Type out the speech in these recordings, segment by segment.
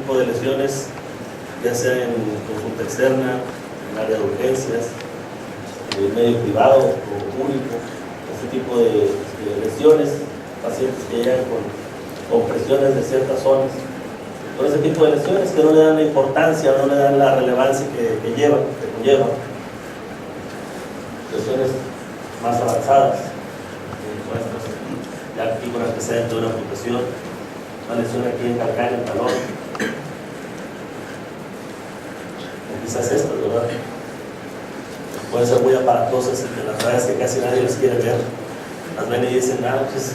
tipo de lesiones, ya sea en consulta externa, en área de urgencias, en medio privado o público, este tipo de lesiones, pacientes que llegan con presiones de ciertas zonas, con ese tipo de lesiones que no le dan la importancia, no le dan la relevancia que conlleva, lesiones más avanzadas, ya aquí con antecedente de una amputación, una lesión aquí en calcáneo, en el talón, o quizás estas, ¿verdad? Pueden ser muy aparatosas y que la verdad es que casi nadie les quiere ver. Las ven y dicen, pues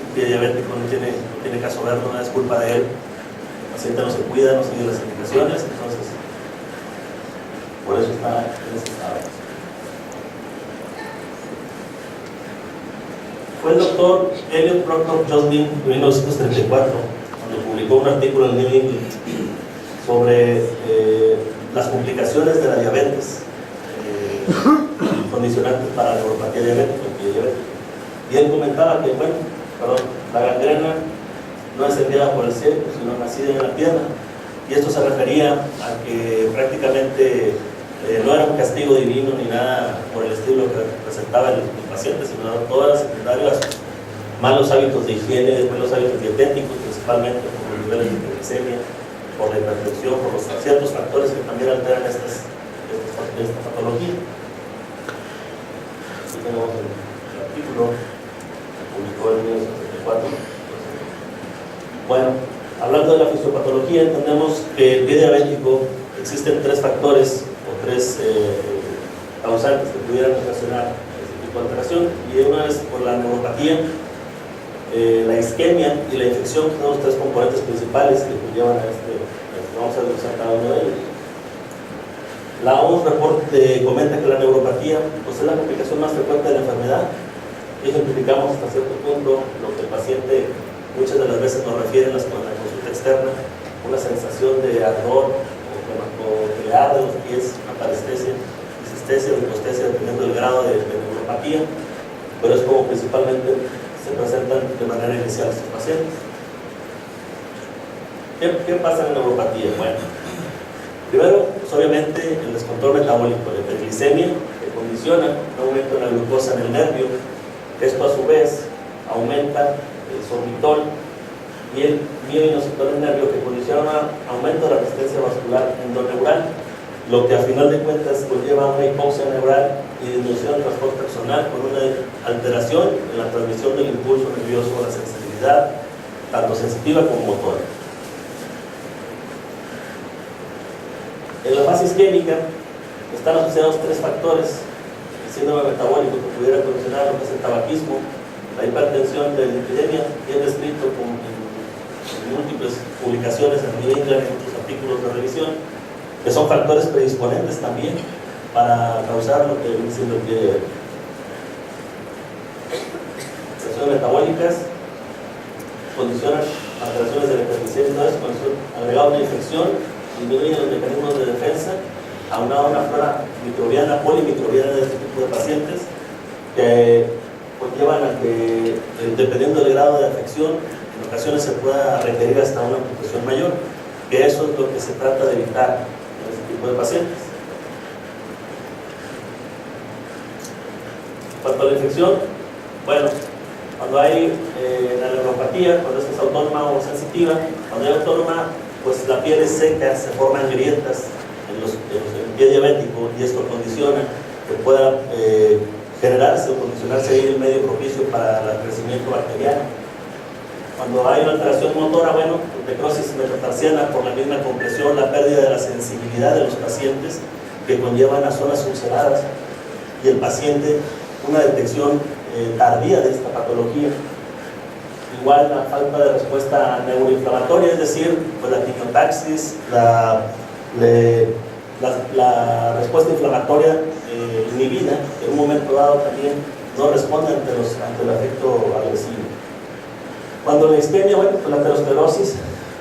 un pie diabético no tiene caso verlo, no es culpa de él. El paciente no se cuida, no sigue las indicaciones, entonces por eso está en ese estado. Fue el doctor Elliot Proctor Joslin en 1934 cuando publicó un artículo en New England sobre las complicaciones de la diabetes, condicionantes para la neuropatía diabética. Y él comentaba que, la gangrena no es enviada por el cerebro, sino nacida en la pierna. Y esto se refería a que prácticamente no era un castigo divino ni nada por el estilo que presentaba el paciente, sino todas las secundarias, malos hábitos de higiene, malos hábitos dietéticos, principalmente por los niveles de glicemia, por la hipertensión, por los ciertos factores que también alteran esta patología. Aquí tenemos el artículo que publicó en 1974. Bueno, hablando de la fisiopatología, entendemos que el pie diabético existen tres factores o tres causantes que pudieran ocasionar este tipo de alteración, y una es por la neuropatía, la isquemia y la infección, que son los tres componentes principales que conllevan a vamos a revisar cada uno de ellos. La OMS comenta que la neuropatía es la complicación más frecuente de la enfermedad, y ejemplificamos hasta cierto punto lo que el paciente muchas de las veces nos refiere en la consulta externa, una sensación de ardor o que le arde los pies, una parestesia, disestesia o hipostesia, dependiendo del grado de neuropatía, pero es como principalmente se presentan de manera inicial estos pacientes. ¿Qué pasa en la neuropatía? Bueno, primero, obviamente, el descontrol metabólico, la hiperglicemia, que condiciona un aumento en la glucosa en el nervio. Esto a su vez aumenta el sorbitol y el mioinositol en el nervio, que condiciona un aumento de la resistencia vascular endoneural, lo que a final de cuentas conlleva una hipoxia neural y disminución del transporte axonal, con una alteración en la transmisión del impulso nervioso a la sensibilidad, tanto sensitiva como motora. En la fase isquémica están asociados tres factores: el síndrome metabólico, que pudiera condicionar lo que es el tabaquismo, la hipertensión de la epidemia, bien descrito en múltiples publicaciones en New England y en otros artículos de revisión, que son factores predisponentes también para causar lo que viene siendo el pie diabético. Alteraciones metabólicas condicionan alteraciones de la hiperglicemia, agregado una infección, disminuyen los mecanismos de defensa, aunado a una flora microbiana, polimicrobiana de este tipo de pacientes, que conllevan a que, dependiendo del grado de afección, en ocasiones se pueda requerir hasta una amputación mayor, que eso es lo que se trata de evitar en este tipo de pacientes. En cuanto a la infección, bueno, cuando hay la neuropatía, cuando esta es autónoma o sensitiva, cuando hay autónoma, pues la piel es seca, se forman grietas en el pie diabético, y esto condiciona que pueda generarse o condicionarse ahí el medio propicio para el crecimiento bacteriano. Cuando hay una alteración motora, bueno, necrosis metatarsiana por la misma compresión, la pérdida de la sensibilidad de los pacientes, que conllevan a zonas ulceradas, y el paciente una detección tardía de esta patología. Igual la falta de respuesta neuroinflamatoria, es decir, pues la quimiotaxis, la respuesta inflamatoria inhibida, que en un momento dado también no responde ante el efecto agresivo. Cuando la isquemia, bueno, pues la aterosclerosis,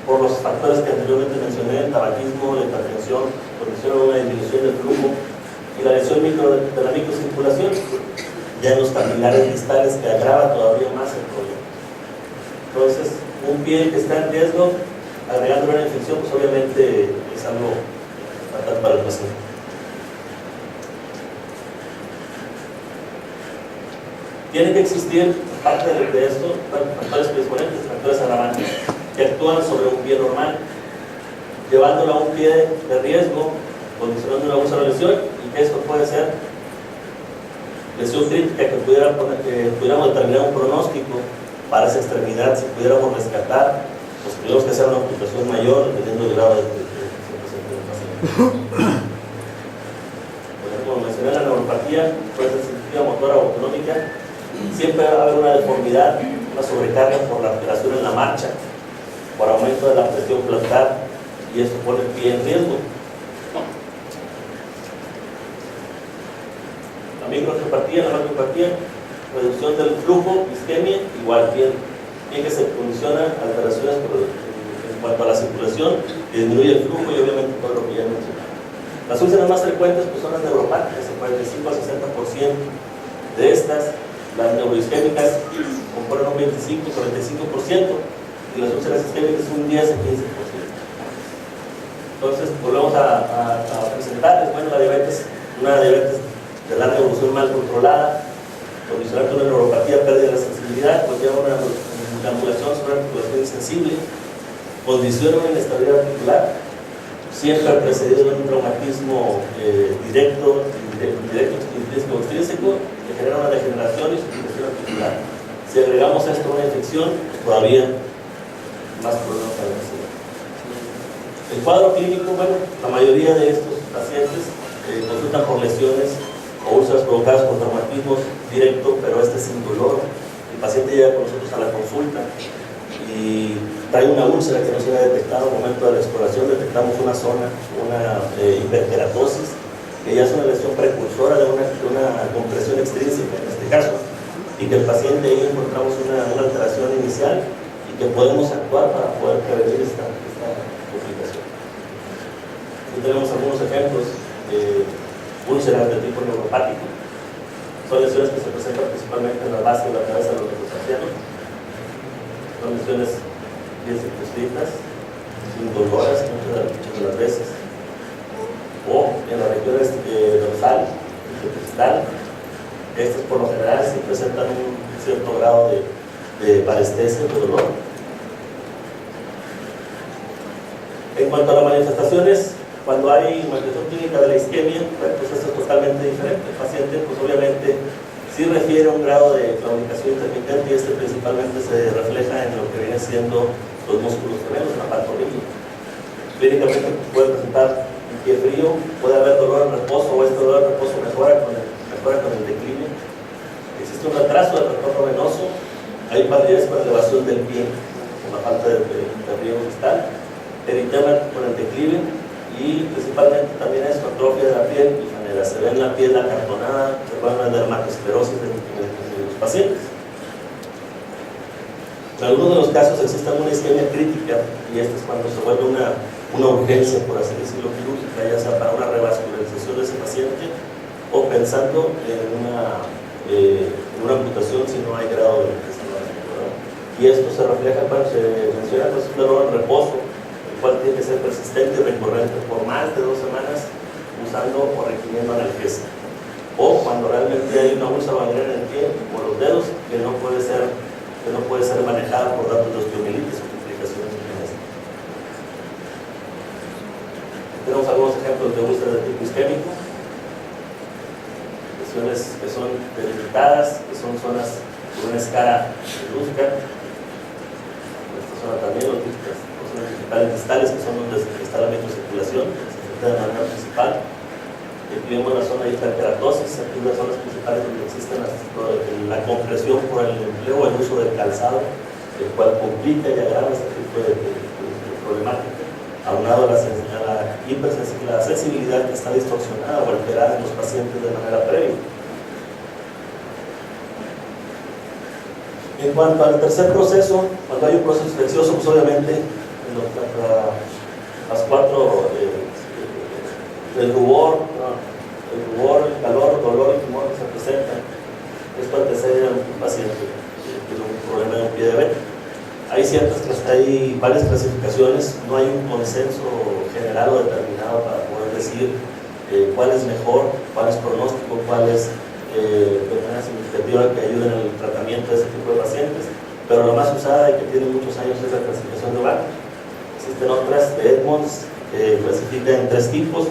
por los factores que anteriormente mencioné, el tabaquismo, la hipertensión, condiciona una disminución del flujo, y la lesión de la microcirculación, ya en los capilares distales, que agrava todavía más el problema. Entonces, un pie que está en riesgo agregando una infección, pues obviamente es algo fatal para el paciente. Tiene que existir, parte de esto, factores predisponentes, factores agravantes, que actúan sobre un pie normal, llevándolo a un pie de riesgo, condicionando una abuso de la lesión, y que esto puede ser lesión crítica, que pudiéramos determinar un pronóstico para esa extremidad. Si pudiéramos rescatar, pues tendríamos que hacer una amputación mayor, dependiendo del grado de paciente. Como mencioné, la neuropatía puede ser sensitiva, motora o autonómica. Siempre va a haber una deformidad, una sobrecarga por la alteración en la marcha, por aumento de la presión plantar, y esto pone el pie en riesgo. La microartropatía, la macropatía, reducción del flujo, isquemia, igual bien que se condiciona alteraciones en cuanto a la circulación, que disminuye el flujo y obviamente todo lo que ya mencioné. Las úlceras más frecuentes pues, son las neuropáticas, el 45 al 60% de estas. Las neuroisquémicas componen un 25-45% y las úlceras isquémicas un 10 a 15%. Entonces volvemos a presentarles, bueno, la diabetes, una diabetes de larga evolución mal controlada, condicionante una neuropatía, pérdida de la sensibilidad, pues lleva una ambulación sobre una articulación insensible, condiciona una inestabilidad articular, siempre precedido de un traumatismo directo, intrínseco o extrínseco, que genera una degeneración y sustitución articular. Si agregamos a esto una infección, todavía más problemas para la ansiedad. El cuadro clínico, bueno, la mayoría de estos pacientes consultan por lesiones o úlceras provocadas por traumatismos directos, pero este sin dolor. El paciente llega con nosotros a la consulta y trae una úlcera que no se había detectado. Al momento de la exploración detectamos una zona, una hiperkeratosis, que ya es una lesión precursora de una compresión extrínseca en este caso, y que el paciente ahí encontramos una alteración inicial y que podemos actuar para poder prevenir esta complicación. Aquí tenemos algunos ejemplos de úlceras de tipo neuropático. Son lesiones que se presentan principalmente en la base de la cabeza de los metatarsianos. Son lesiones bien circunscritas, indoloras muchas de las veces, o en las regiones dorsal y distal. Estas por lo general sí presentan un cierto grado de parestesia, de dolor. En cuanto a las manifestaciones, cuando hay manifestación clínica de la isquemia, pues esto es totalmente diferente. El paciente, pues obviamente, sí refiere a un grado de claudicación intermitente, y este principalmente se refleja en lo que viene siendo los músculos gemelos, en la pantorrilla. Clínicamente puede presentar un pie frío, puede haber dolor en reposo, o este dolor en reposo mejora con el declive. Existe un retraso del retorno venoso, hay palidez con elevación del pie, con la falta de riego distal, eritema con el declive, y principalmente también es atrofia de la piel y manera. Se ve en la piel acartonada, se ve una dermatosclerosis de los pacientes. En algunos de los casos existe una isquemia crítica, y esto es cuando se vuelve una urgencia, por así decirlo, quirúrgica, ya sea para una revascularización de ese paciente o pensando en una amputación si no hay grado de infección. Y esto se refleja cuando se menciona pues, un dolor en reposo, el cual tiene que ser persistente y recurrente por más de 2 semanas usando o requiriendo analgesia. O cuando realmente hay una úlcera gangrena en el pie o los dedos que no puede ser manejada por datos de osteomielitis o complicaciones en esto. Tenemos algunos ejemplos de úlceras de tipo isquémico, lesiones que son delimitadas, que son zonas con una escara brusca. Esta zona también, los zonas digitales distales, que son donde está la microcirculación, se afecta de manera principal. Incluimos la zona de hiperkeratosis, aquí las zonas principales donde existe la compresión por el empleo o el uso del calzado, el cual complica y agrava este tipo de problemática, aunado a la sensibilidad que está distorsionada o alterada en los pacientes de manera previa. En cuanto al tercer proceso, cuando hay un proceso infeccioso, pues obviamente las 4 el rubor, el calor, dolor y tumor que se presentan, esto antecede a un paciente que tiene un problema de un pie diabético. hay varias clasificaciones, no hay un consenso general o determinado para poder decir cuál es mejor, cuál es pronóstico, cuál es de manera significativa que ayuden en el tratamiento de ese tipo de pacientes, pero la más usada y que tiene muchos años es la clasificación de Bach. Existen otras de Edmonds que clasifica en 3 tipos,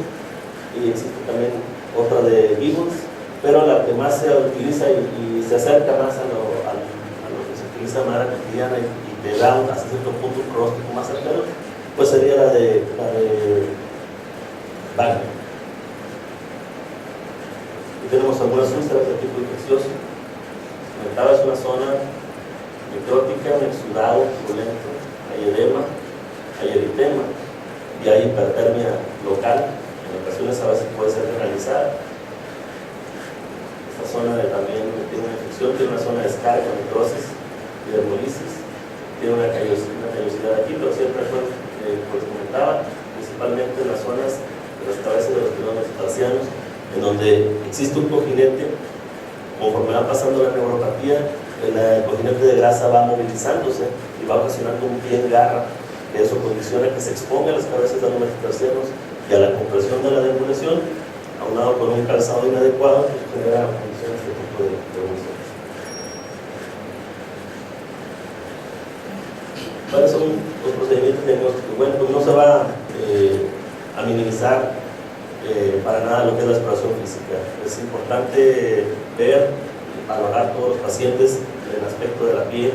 y existe también otra de Gibbons, pero la que más se utiliza y se acerca más a lo que se utiliza de manera cotidiana y te da hasta cierto punto un pronóstico más cercano, pues sería la de Wagner. Y tenemos algunas úlceras de tipo infeccioso. Comentaba, es una zona necrótica, un exudado purulento, hay edema, hay eritema y hay hipertermia local. En ocasiones a veces puede ser generalizada. Esta zona también tiene una infección, tiene una zona de descarga, necrosis y dermolisis, tiene una callosidad aquí, pero siempre fue, como les comentaba, principalmente en las zonas de las cabezas de los pilones tarsianos, en donde existe un cojinete. Conforme va pasando la neuropatía, el cojinete de grasa va movilizándose y va ocasionando un pie en garra, que eso condiciona que se exponga a las cabezas de los metatarsianos y a la compresión de la deambulación, aunado con un calzado inadecuado, que genera condiciones de tipo de evolución. ¿Cuáles son los procedimientos diagnósticos? Bueno, pues no se va a minimizar para nada lo que es la exploración física. Es importante ver y valorar todos los pacientes en el aspecto de la piel,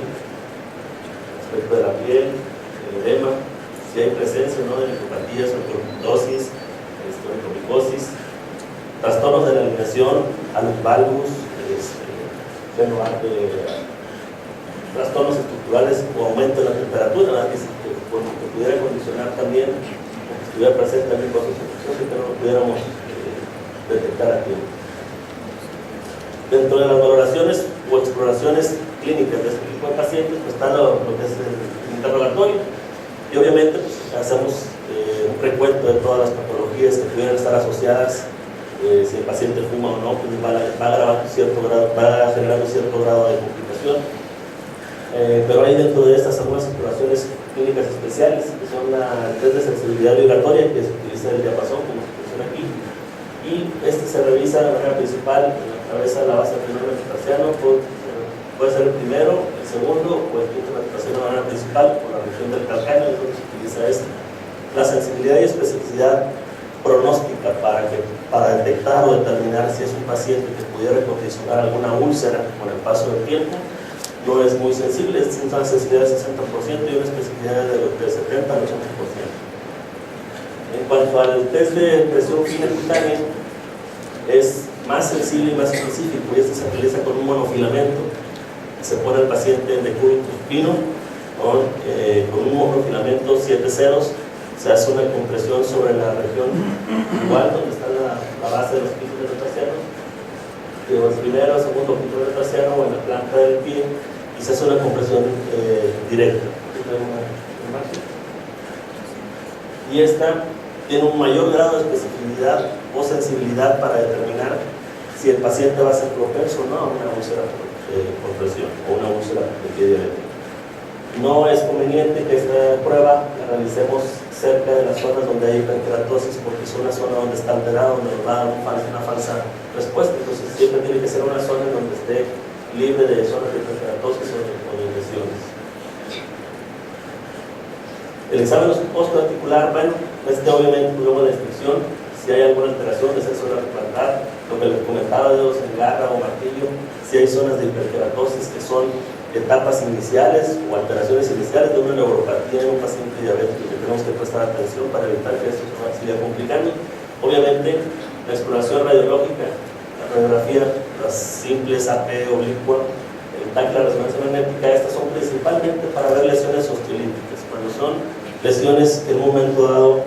el edema, si hay presencia o no de neuropatías o corticosis, onicomicosis, trastornos de la alineación, alus valgus, trastornos estructurales o aumento de la temperatura, que pudiera condicionar también, o que estuviera presente también cosas infecciosas que no lo pudiéramos detectar aquí. Dentro de las valoraciones o exploraciones clínicas de este tipo de pacientes, pues está lo que es el interrogatorio, y obviamente pues, hacemos un recuento de todas las patologías que pudieran estar asociadas. Si el paciente fuma o no, pues va generando cierto grado de complicación. Pero hay dentro de estas algunas exploraciones clínicas especiales, que son el test de sensibilidad vibratoria, que se utiliza el diapasón, como se menciona aquí, y este se revisa de manera principal en la cabeza de la base del pilón metatarsiano. Puede ser el primero, el segundo o el quinto metatarsiano de manera principal, por la región del calcáneo, es donde se utiliza esto. La sensibilidad y especificidad pronóstica para detectar o determinar si es un paciente que pudiera condicionar alguna úlcera con el paso del tiempo no es muy sensible, es una sensibilidad de 60% y una especificidad de 70 al 80%. En cuanto al test de presión fina cutánea, es más sensible y más específico, y este se realiza con un monofilamento. Se pone al paciente en decúbito supino con un monofilamento 7 ceros. Se hace una compresión sobre la región igual donde está la base de los pisos metatarsianos, el primero, el segundo piso metatarsiano o en la planta del pie, y se hace una compresión directa. Y esta tiene un mayor grado de especificidad o sensibilidad para determinar si el paciente va a ser propenso o no a una úlcera por presión o una úlcera de pie diabético. No es conveniente que esta prueba la realicemos cerca de las zonas donde hay hiperkeratosis, porque es una zona donde está alterada, donde nos va a dar una falsa respuesta. Entonces siempre tiene que ser una zona en donde esté libre de zonas de hiperkeratosis o de lesiones. El examen osteoarticular, bueno, obviamente luego de la inscripción, si hay alguna alteración de sexo oral plantar, lo que les comentaba, dedos en garra o martillo, si hay zonas de hiperkeratosis que son etapas iniciales o alteraciones iniciales de una neuropatía en un paciente diabético, que tenemos que prestar atención para evitar que esto se siga complicando. Obviamente, la exploración radiológica, la radiografía, las simples AP oblicua, el TAC, la resonancia magnética, estas son principalmente para ver lesiones osteolíticas. Cuando son lesiones que en un momento dado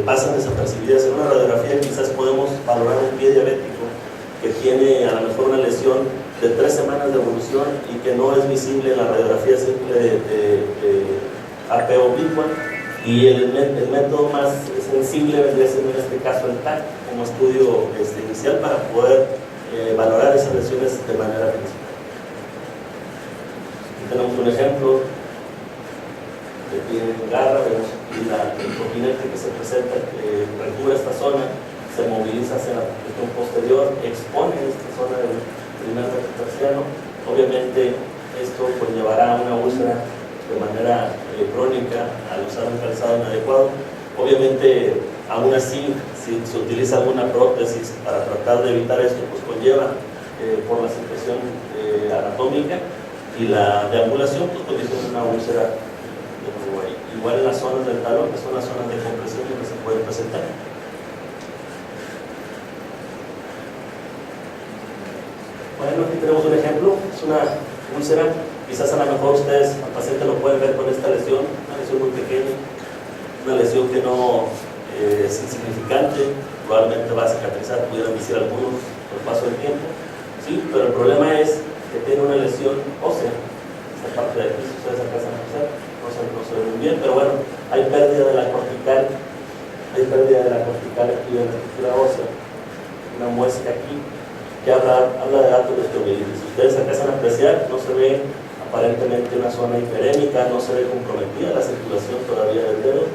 pasan desapercibidas en una radiografía, quizás podemos valorar un pie diabético que tiene a lo mejor una lesión de 3 semanas de evolución y que no es visible en la radiografía simple de AP oblicua, y el método más sensible vendría siendo en este caso el TAC como estudio inicial para poder valorar esas lesiones de manera principal. Aquí tenemos un ejemplo tiene garra, vemos aquí el continente que se presenta, que recubre esta zona, se moviliza hacia la región posterior, expone esta zona del primer metatarsiano. Obviamente esto pues llevará a una úlcera de manera crónica al usar un calzado inadecuado. Obviamente, aún así, si se utiliza alguna prótesis para tratar de evitar esto, pues conlleva por la situación anatómica y la deambulación, pues condiciona una úlcera de nuevo ahí. Igual en las zonas del talón, que son las zonas de compresión donde se pueden presentar. Bueno, aquí tenemos un ejemplo, es una úlcera. Quizás a lo mejor ustedes, al paciente lo pueden ver con esta lesión, una lesión muy pequeña, una lesión que no es insignificante, probablemente va a cicatrizar, pudieran decir algunos por el paso del tiempo, ¿sí? Pero el problema es que tiene una lesión ósea, esta parte de aquí, si ustedes alcanzan a pasar, no se ve muy bien, pero bueno, hay pérdida de la cortical, aquí de la estructura ósea, una muesca aquí, que habla de datos de osteomielitis. Si ustedes alcanzan a apreciar, no se ve aparentemente una zona hiperémica, no se ve comprometida la circulación todavía del dedo,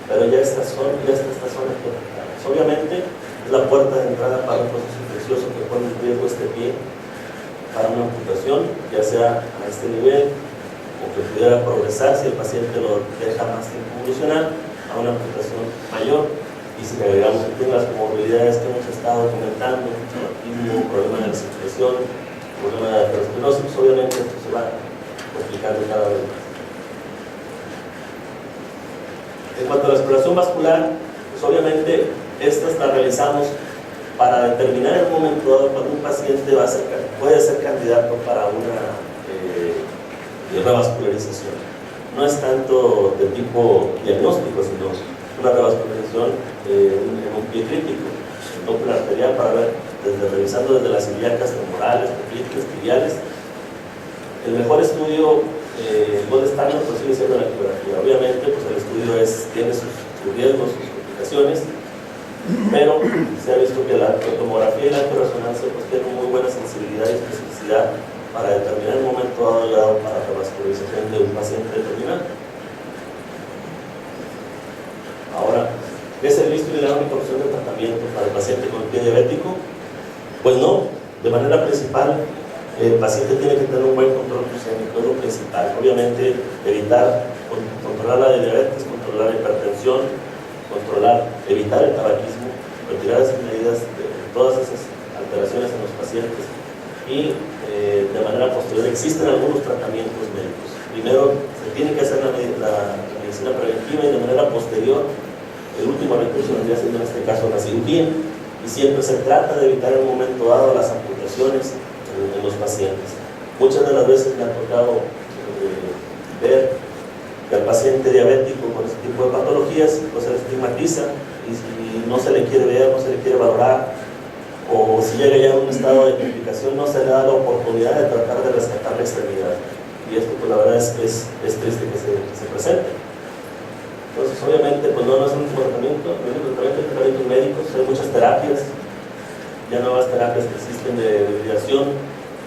pero ya esta zona que obviamente es la puerta de entrada para un proceso infeccioso que pone en riesgo este pie para una amputación, ya sea a este nivel o que pudiera progresar si el paciente lo deja más tiempo evolucionar a una amputación mayor. Y si agregamos que tiene las comorbilidades que hemos estado comentando, autismo, problema de la circulación, problema de aterosclerosis, pues obviamente esto se va complicando cada vez más. En cuanto a la exploración vascular, pues obviamente estas las realizamos para determinar en un momento dado cuando un paciente puede ser candidato para una revascularización. No es tanto de tipo diagnóstico, sino una revascularización en un pie crítico, el Doppler arterial, para ver, revisando desde las ilíacas femorales, popliteas, tibiales. El mejor estudio, el gold estándar, pues sigue siendo la ecografía. Obviamente, pues el estudio tiene sus riesgos, sus complicaciones, pero se ha visto que la tomografía y la ecoresonancia pues tienen muy buena sensibilidad y especificidad para determinar el momento dado para la revascularización de un paciente determinado. Ahora, ¿es el visto y la única opción de tratamiento para el paciente con el pie diabético? Pues no, de manera principal el paciente tiene que tener un buen control glucémico, es lo principal. Obviamente evitar, controlar la diabetes, controlar la hipertensión, evitar el tabaquismo, retirar esas medidas de todas esas alteraciones en los pacientes y de manera posterior existen algunos tratamientos médicos. Primero se tiene que hacer la medicina preventiva y de manera posterior el último recurso vendría siendo en este caso la cirugía, y siempre se trata de evitar en un momento dado las amputaciones en los pacientes. Muchas de las veces me ha tocado ver que al paciente diabético con este tipo de patologías pues se le estigmatiza y no se le quiere ver, no se le quiere valorar, o si llega ya a un estado de complicación no se le da la oportunidad de tratar de rescatar la extremidad, y esto pues la verdad es triste que se presente. Entonces obviamente pues no es un tratamiento, tratamientos médicos, hay muchas terapias, ya nuevas terapias que existen de debilidación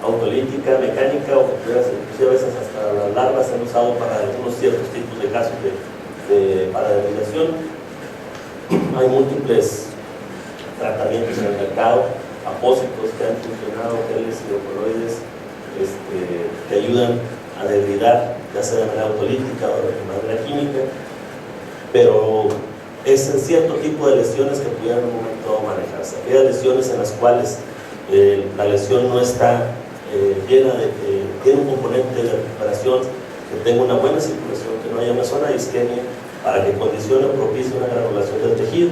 autolítica, mecánica, o que inclusive a veces hasta las larvas se han usado para algunos ciertos tipos de casos para debilidación. Hay múltiples tratamientos en el mercado, apósitos que han funcionado, geles y coloides que ayudan a debilitar, ya sea de manera autolítica o de manera química, pero es en cierto tipo de lesiones que pudieran en un momento manejarse. Aquellas lesiones en las cuales la lesión no está llena de que tiene un componente de recuperación, que tenga una buena circulación, que no haya una zona de isquemia para que condicione o propicie una granulación del tejido.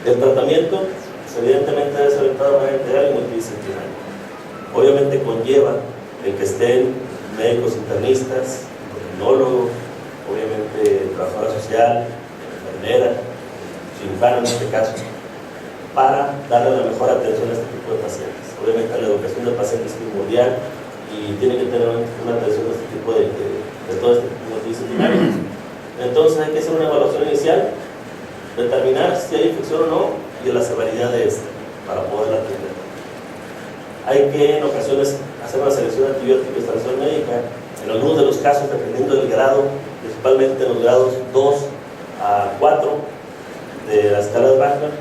El tratamiento pues, evidentemente debe ser orientado de manera integral y multidisciplinaria. Obviamente conlleva el que estén médicos internistas, endocrinólogo, obviamente trabajadora social, enfermera, cirujano en este caso, para darle la mejor atención a este tipo de pacientes. Obviamente la educación del paciente es primordial y tiene que tener una atención a este tipo de todo este tipo de disciplinario. Entonces hay que hacer una evaluación inicial, determinar si hay infección o no y la severidad de esta para poder atender. Hay que en ocasiones hacer una selección de antibióticos y instalación médica En algunos de los casos, dependiendo del grado, principalmente en los grados 2 a 4 de la escala de Bachmann,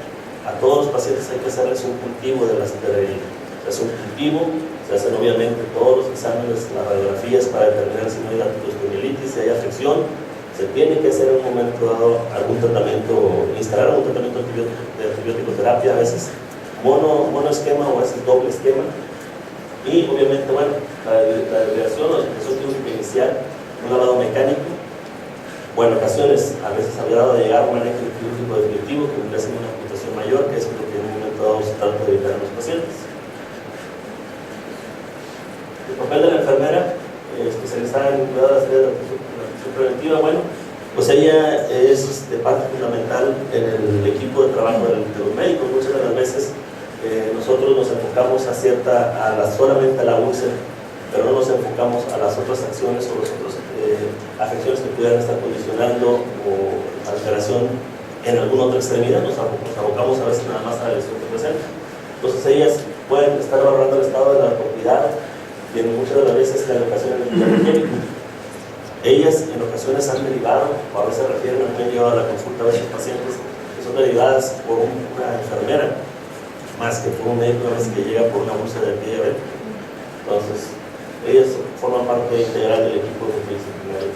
a todos los pacientes hay que hacerles un cultivo de la esterilidad. Se hace un cultivo, se hacen obviamente todos los exámenes, las radiografías para determinar si no hay dactiloespondilitis, si hay afección. Se tiene que hacer en un momento dado algún tratamiento, instalar algún tratamiento de antibiótico-terapia, a veces monoesquema o a veces doble esquema. Y obviamente, bueno, la desviación o la expresión quirúrgica inicial, un lavado mecánico. Bueno, en ocasiones, a veces había dado de llegar a un manejo quirúrgico definitivo que vendría siendo una amputación mayor, que es lo que en un momento dado se trata de evitar en los pacientes. El papel de la enfermera especializada en cuidado de la atención preventiva, bueno, pues ella es parte fundamental en el equipo de trabajo de los médicos. Muchas de las veces nosotros nos enfocamos solamente a la úlcera, pero no nos enfocamos a las otras acciones o las otras afecciones que pudieran estar condicionando o alteración en alguna otra extremidad. Nos abocamos a veces nada más a la lesión que presenta. Entonces ellas pueden estar evaluando el estado de la propiedad y en muchas de las veces la educación química. Ellas en ocasiones han derivado, o a veces refieren, han llevado a la consulta a veces pacientes que son derivadas por una enfermera, más que por un médico, a veces que llega por una úlcera de pie diabético. Entonces, ellas forman parte integral del equipo de multidisciplinario.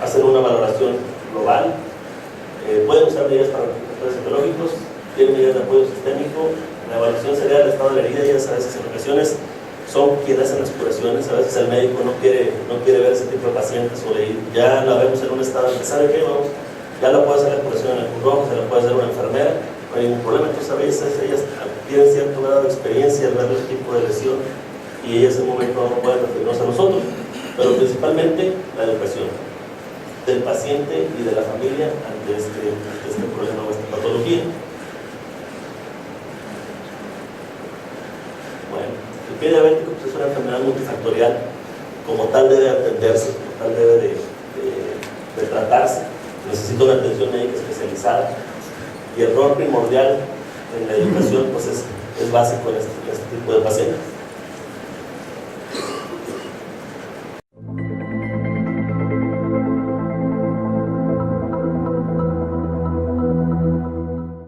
Hacen una valoración global, pueden usar medidas para los etiológicos, tienen medidas de apoyo sistémico. La evaluación sería del estado de la herida. Ellas a veces en ocasiones son quienes hacen las curaciones. A veces el médico no quiere ver ese tipo de pacientes o ya la vemos en un estado en que sabe que ya la puede hacer la curación en el Cruz Rojo, se la puede hacer una enfermera, no hay ningún problema. Entonces a veces ellas tienen cierto grado de experiencia al ver el tipo de lesión y ellas en un momento no pueden referirnos a nosotros, pero principalmente la educación del paciente y de la familia ante este problema o esta patología. Bueno, el pie diabético pues, es una enfermedad multifactorial, como tal debe atenderse, como tal debe de tratarse. Necesita una atención médica especializada y el rol primordial en la educación pues es básico en este tipo de pacientes.